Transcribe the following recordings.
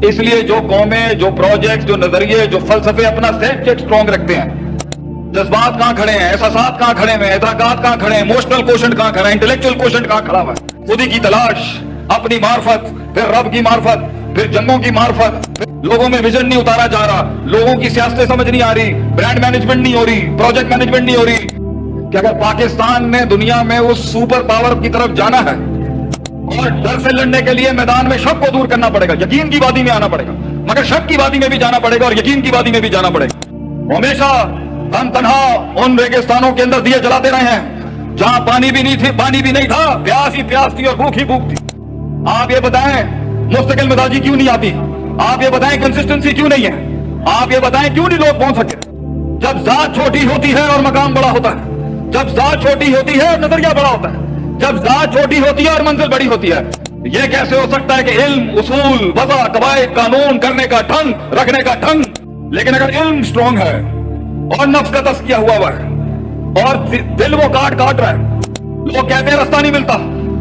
اس لیے جو قومیں، جو پروجیکٹس، جو نظریے، جو فلسفے اپنا سیلف چیک اسٹرانگ رکھتے ہیں، جذبات کہاں کھڑے ہیں، احساسات کہاں کھڑے ہیں، ادراکات کہاں کھڑے ہیں، ایموشنل کوشنٹ کہاں کھڑا ہے، انٹلیکچوئل کوشنٹ کہاں کھڑا ہوا ہے، خودی کی تلاش، اپنی معرفت، پھر رب کی معرفت، پھر جنگوں کی معرفت، لوگوں میں ویژن نہیں اتارا جا رہا، لوگوں کی سیاستیں سمجھ نہیں آ رہی، برانڈ مینجمنٹ نہیں ہو رہی، پروجیکٹ مینجمنٹ نہیں ہو رہی، کہ اگر پاکستان نے دنیا میں اس سپر پاور کی طرف جانا ہے اور ڈر سے لڑنے کے لیے میدان میں شک کو دور کرنا پڑے گا، یقین کی وادی میں آنا پڑے گا، مگر شک کی وادی میں بھی جانا پڑے گا اور یقین کی وادی میں بھی جانا پڑے گا۔ ہمیشہ ہم تنہا ان ریگستانوں کے اندر دیے جلاتے رہے ہیں جہاں پانی بھی نہیں تھا، پیاس ہی پیاس تھی اور بھوک ہی بھوک تھی۔ آپ یہ بتائیں مستقل مزاجی کیوں نہیں آتی؟ آپ یہ بتائیں کنسسٹنسی کیوں نہیں ہے؟ آپ یہ بتائیں کیوں نہیں لوگ پہنچ سکے؟ جب ذات چھوٹی ہوتی ہے اور مقام بڑا ہوتا ہے، جب ذات چھوٹی ہوتی ہے اور نظریہ بڑا ہوتا ہے، جب ذات چھوٹی ہوتی ہے اور منزل بڑی ہوتی ہے، یہ کیسے ہو سکتا ہے کہ علم، اصول، وضع، قواعد، قانون کرنے کا ڈھنگ، رکھنے کا ڈھنگ، لیکن اگر علم سٹرونگ ہے اور نفس کا تزکیہ ہوا ہے اور دل وہ کاٹ رہا ہے، لوگ کہتے ہیں رستہ نہیں ملتا،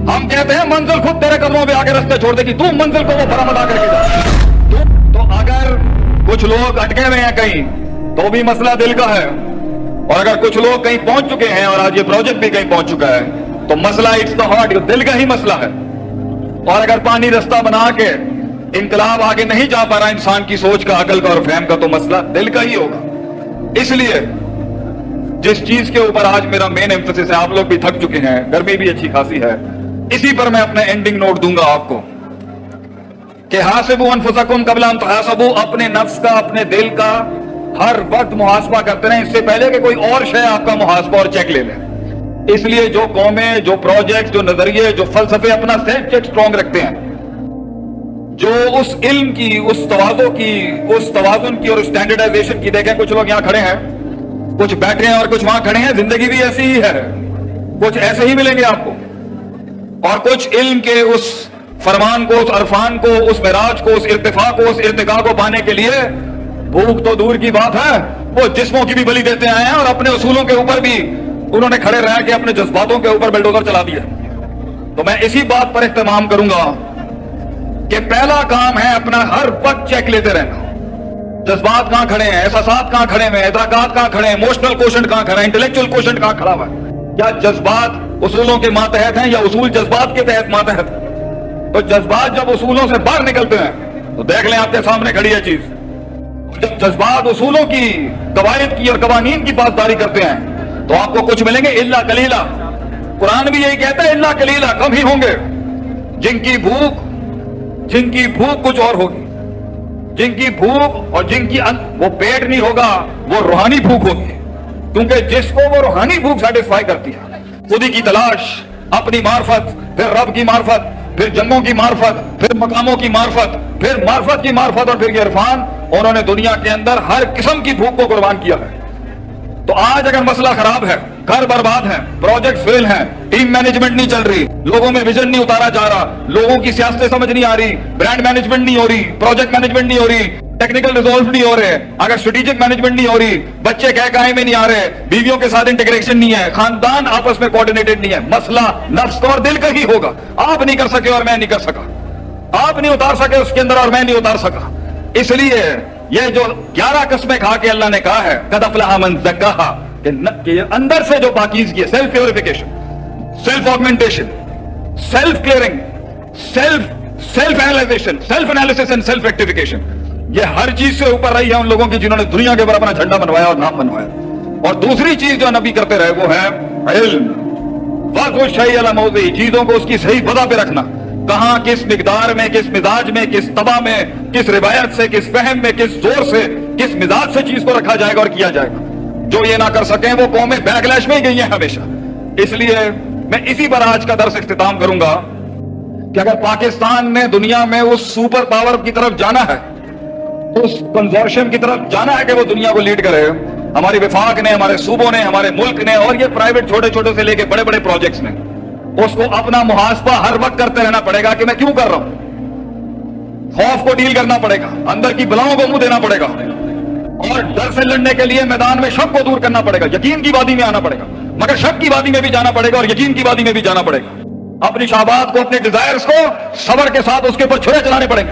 ہم کہتے ہیں منزل خود تیرے قدموں پہ آگے رستے چھوڑ دے گی، تو منزل کو وہ برآمد آ کر کے جا۔ تو اگر کچھ لوگ اٹکے ہوئے ہیں کہیں تو بھی مسئلہ دل کا ہے، اور اگر کچھ لوگ کہیں پہنچ چکے ہیں اور آج یہ پروجیکٹ بھی کہیں پہنچ چکا ہے تو مسئلہ اٹس دا ہارٹ، دل کا ہی مسئلہ ہے۔ اور اگر پانی رستہ بنا کے انقلاب آگے نہیں جا پا رہا انسان کی سوچ کا، عقل کا اور فہم کا، تو مسئلہ دل کا ہی ہوگا۔ اس لیے جس چیز کے اوپر آج میرا مین ایمفیسس ہے، آپ لوگ بھی تھک چکے ہیں، گرمی بھی اچھی خاصی ہے، اسی پر میں اپنے اینڈنگ نوٹ دوں گا آپ کو کہ حاسبوا انفسکم قبل ان تحاسبوا، اپنے نفس کا، اپنے دل کا ہر وقت محاسبہ کرتے رہیں اس سے پہلے کہ کوئی اور شے آپ کا محاسبہ اور چیک لے لے۔ اس لیے جو قومیں، جو پروجیکٹس، جو نظریے، جو فلسفے اپنا سیلف چیک اسٹرانگ رکھتے ہیں، جو اس علم کی، اس توازن کی اور اسٹینڈرڈائزیشن کی، دیکھیں کچھ لوگ یہاں کھڑے ہیں، کچھ بیٹھے ہیں اور کچھ وہاں کھڑے ہیں، زندگی بھی ایسی ہی ہے، کچھ ایسے ہی ملیں گے آپ کو، اور کچھ علم کے اس فرمان کو، اس عرفان کو، اس معراج کو، اس ارتفاع کو، اس ارتقاء کو پانے کے لیے بھوک تو دور کی بات ہے، وہ جسموں کی بھی بلی دیتے آئے ہیں اور اپنے اصولوں کے اوپر بھی انہوں نے کھڑے رہ کے اپنے جذباتوں کے اوپر بلڈوزر چلا دیا۔ تو میں اسی بات پر اہتمام کروں گا کہ پہلا کام ہے اپنا ہر وقت چیک لیتے رہنا، جذبات کہاں کھڑے ہیں، احساسات کہاں کھڑے ہیں، ادراکات کہاں کھڑے ہیں، ایموشنل کوشنٹ کہاں کھڑا ہے، انٹلیکچوئل کوشنٹ کہاں کھڑا ہوا ہے، کیا جذبات اصولوں کے ماتحت ہیں یا اصول جذبات کے تحت ماتحت ہیں؟ تو جذبات جب اصولوں سے باہر نکلتے ہیں تو دیکھ لیں آپ کے سامنے کھڑی ہے چیز، جب جذبات اصولوں کی، قواعد کی اور قوانین کی پاسداری کرتے ہیں تو آپ کو کچھ ملیں گے الا قلیلا۔ قرآن بھی یہی کہتا ہے الا قلیلا، کم ہی ہوں گے جن کی بھوک کچھ اور ہوگی، جن کی بھوک اور جن کی وہ پیٹ نہیں ہوگا، وہ روحانی بھوک ہوگی، کیونکہ جس کو وہ روحانی بھوک سیٹسفائی کرتی ہے، خودی کی تلاش، اپنی معرفت، پھر رب کی معرفت، پھر جنگوں کی معرفت، پھر مقاموں کی معرفت، پھر معرفت کی معرفت اور پھر یہ عرفان، انہوں نے دنیا کے اندر ہر قسم کی بھوک کو قربان کیا ہے۔ تو آج اگر مسئلہ خراب ہے، گھر برباد ہے، پروجیکٹ فیل ہیں، ٹیم مینجمنٹ نہیں چل رہی، لوگوں میں ویژن نہیں اتارا جا رہا، لوگوں کی سیاستیں سمجھ نہیں آ رہی، برانڈ مینجمنٹ نہیں ہو رہی، پروجیکٹ مینجمنٹ نہیں ہو رہی، ٹیکنیکل ریزولو نہیں ہو رہے، اگر اسٹریٹجک مینجمنٹ نہیں ہو رہی، بچے کہے میں نہیں آ رہے، بیویوں کے ساتھ انٹیگریشن نہیں ہے، خاندان آپس میں کوآرڈینیٹڈ نہیں ہے، مسئلہ نفس کا اور دل کا ہی ہوگا۔ آپ نہیں کر سکے اور میں نہیں کر سکا، آپ نہیں اتار سکے اس کے اندر اور میں نہیں اتار سکا۔ اس لیے یہ جو 11 قسمیں کھا کے اللہ نے کہا ہے قد افلح من زکاہا، کہ اندر سے جو پاکیزگی ہے، self purification, self augmentation, self clearing, self analysation, self analysis and self rectification, یہ ہر چیز سے اوپر رہی ہے ان لوگوں کی جنہوں نے دنیا کے اوپر اپنا جھنڈا بنوایا اور نام بنوایا۔ اور دوسری چیز جو نبی کرتے رہے وہ ہے علم، وضع الشیء علی موضعہ، چیزوں کو اس کی صحیح وضع پہ رکھنا، کہاں، کس مقدار میں، کس مزاج میں، کس طبع میں، کس روایت سے، کس فہم میں، کس زور سے، کس مزاج سے چیز کو رکھا جائے گا اور کیا جائے گا۔ جو یہ نہ کر سکیں وہ قومیں بیکلیش میں ہی گئی ہیں ہمیشہ۔ اس لیے میں اسی پر آج کا درس اختتام کروں گا کہ اگر پاکستان نے دنیا میں اس سپر پاور کی طرف جانا ہے، اس کنزورشم کی طرف جانا ہے کہ وہ دنیا کو لیڈ کرے، ہماری وفاق نے، ہمارے صوبوں نے، ہمارے ملک نے اور یہ پرائیویٹ چھوٹے چھوٹے سے لے کے بڑے بڑے پروجیکٹس نے، اس کو اپنا محاسبہ ہر وقت کرتے رہنا پڑے گا کہ میں کیوں کر رہا ہوں، خوف کو ڈیل کرنا پڑے گا، اندر کی بلاؤں کو منہ دینا پڑے گا، اور ڈر سے لڑنے کے لیے میدان میں شک کو دور کرنا پڑے گا، یقین کی وادی میں آنا پڑے گا، مگر شک کی وادی میں بھی جانا پڑے گا اور یقین کی وادی میں بھی جانا پڑے گا۔ اپنی شہوات کو، اپنے ڈیزائرز کو صبر کے ساتھ اس کے اوپر چھرے چلانے پڑیں گے،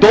2